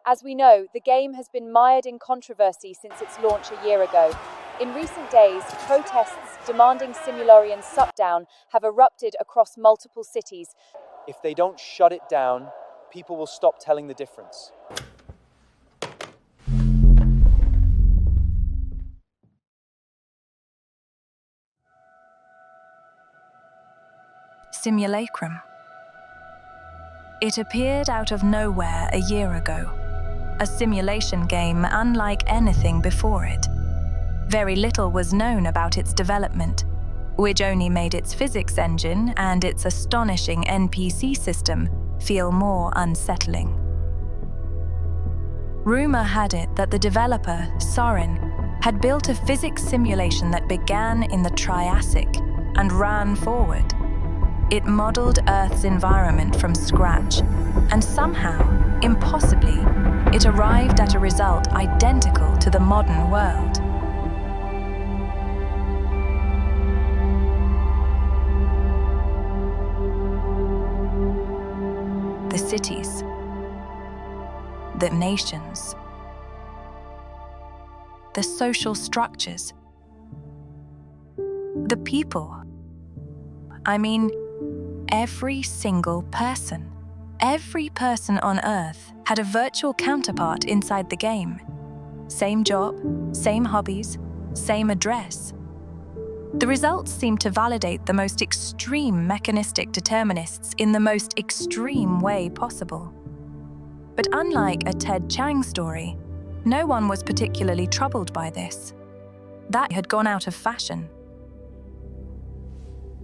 As we know, the game has been mired in controversy since its launch a year ago. In recent days, protests demanding Simulacrum's shutdown have erupted across multiple cities. If they don't shut it down, people will stop telling the difference. Simulacrum. It appeared out of nowhere a year ago. A simulation game unlike anything before it. Very little was known about its development, which only made its physics engine and its astonishing NPC system feel more unsettling. Rumor had it that the developer, Zhan, had built a physics simulation that began in the Triassic and ran forward. It modeled Earth's environment from scratch, and somehow, impossibly, it arrived at a result identical to the modern world. The cities, the nations, the social structures, the people. I mean, every single person. Every person on Earth had a virtual counterpart inside the game. Same job, same hobbies, same address. The results seem to validate the most extreme mechanistic determinists in the most extreme way possible. But unlike a Ted Chiang story, no one was particularly troubled by this. That had gone out of fashion.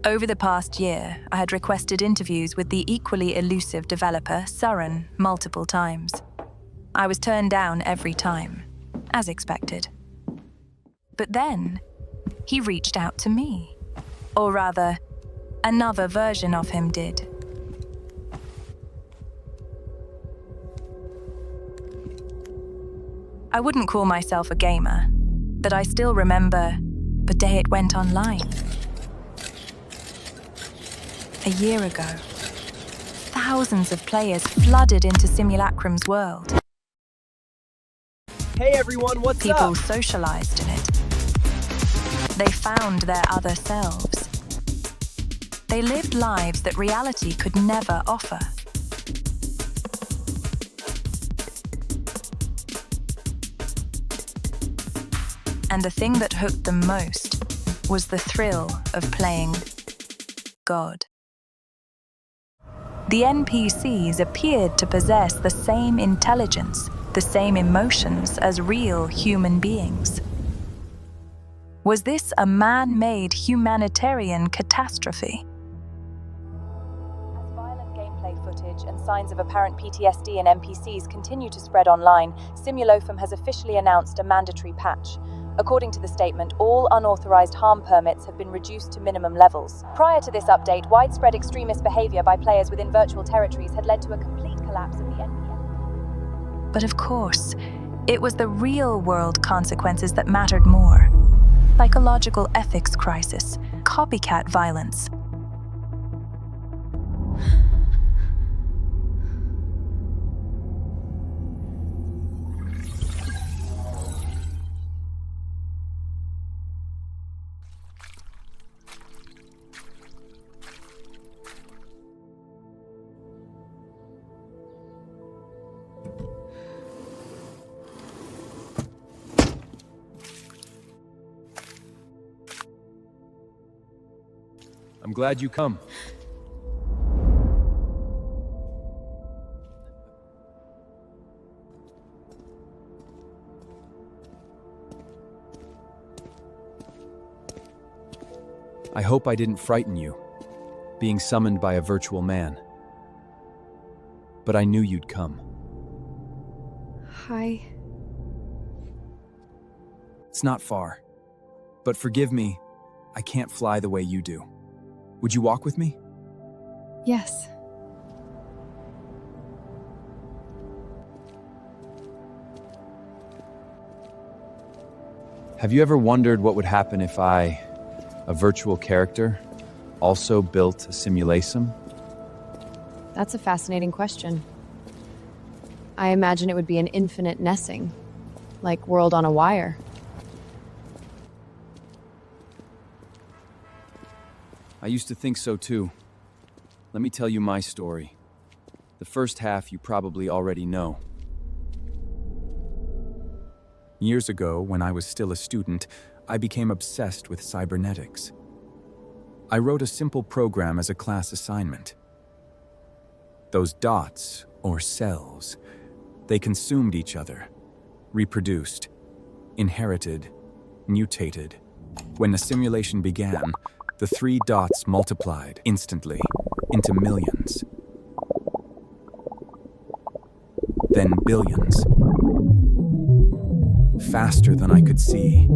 Over the past year, I had requested interviews with the equally elusive developer, Zhan, multiple times. I was turned down every time, as expected. But then, he reached out to me. Or rather, another version of him did. I wouldn't call myself a gamer, but I still remember the day it went online. A year ago, thousands of players flooded into Simulacrum's world. Hey everyone, what's up? People socialized in it. They found their other selves. They lived lives that reality could never offer. And the thing that hooked them most was the thrill of playing God. The NPCs appeared to possess the same intelligence, the same emotions as real human beings. Was this a man-made humanitarian catastrophe? As violent gameplay footage and signs of apparent PTSD in NPCs continue to spread online, Simulacrum has officially announced a mandatory patch. According to the statement, all unauthorized harm permits have been reduced to minimum levels. Prior to this update, widespread extremist behavior by players within virtual territories had led to a complete collapse of the NPC. But of course, it was the real-world consequences that mattered more. Psychological ethics crisis, copycat violence. I'm glad you come. I hope I didn't frighten you, being summoned by a virtual man. But I knew you'd come. Hi. It's not far. But forgive me, I can't fly the way you do. Would you walk with me? Yes. Have you ever wondered what would happen if I, a virtual character, also built a simulacrum? That's a fascinating question. I imagine it would be an infinite Nessing, like World on a Wire. I used to think so too. Let me tell you my story. The first half you probably already know. Years ago, when I was still a student, I became obsessed with cybernetics. I wrote a simple program as a class assignment. Those dots, or cells, they consumed each other, reproduced, inherited, mutated. When the simulation began, the 3 dots multiplied instantly into millions. Then billions. Faster than I could see.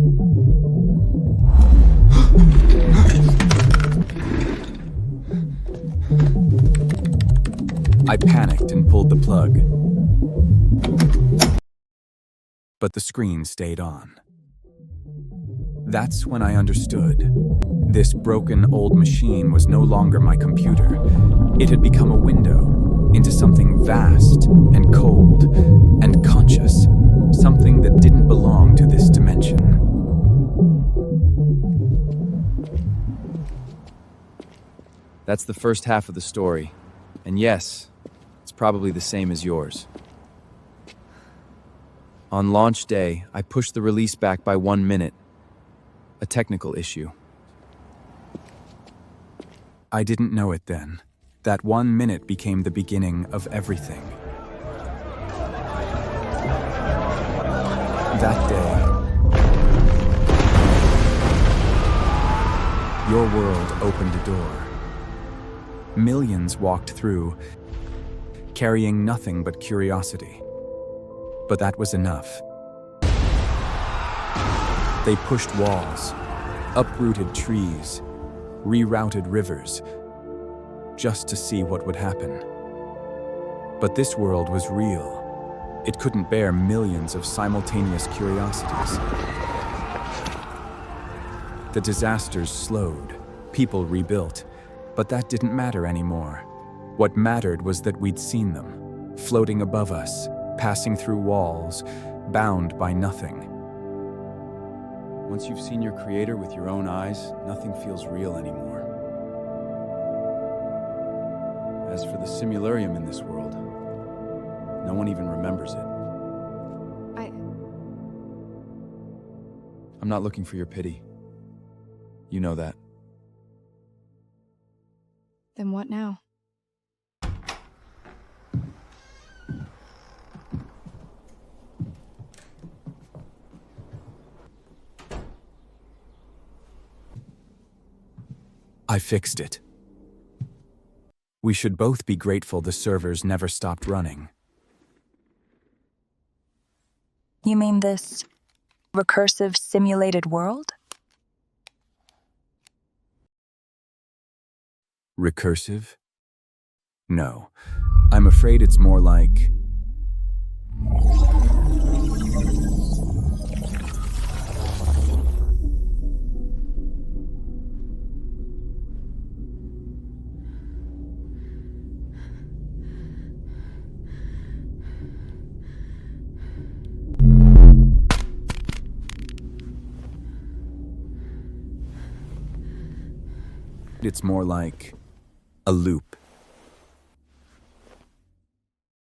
I panicked and pulled the plug. But the screen stayed on. That's when I understood. This broken old machine was no longer my computer. It had become a window into something vast and cold and conscious, something that didn't belong to this dimension. That's the first half of the story. And yes, it's probably the same as yours. On launch day, I pushed the release back by 1 minute. A technical issue. I didn't know it then. That 1 minute became the beginning of everything. That day, your world opened a door. Millions walked through, carrying nothing but curiosity. But that was enough. They pushed walls, uprooted trees, rerouted rivers, just to see what would happen. But this world was real. It couldn't bear millions of simultaneous curiosities. The disasters slowed, people rebuilt, but that didn't matter anymore. What mattered was that we'd seen them, floating above us, passing through walls, bound by nothing. Once you've seen your creator with your own eyes, nothing feels real anymore. As for the simularium in this world, no one even remembers it. I'm not looking for your pity. You know that. Then what now? I fixed it. We should both be grateful the servers never stopped running. You mean this recursive simulated world? Recursive? No. I'm afraid it's more like... It's more like a loop.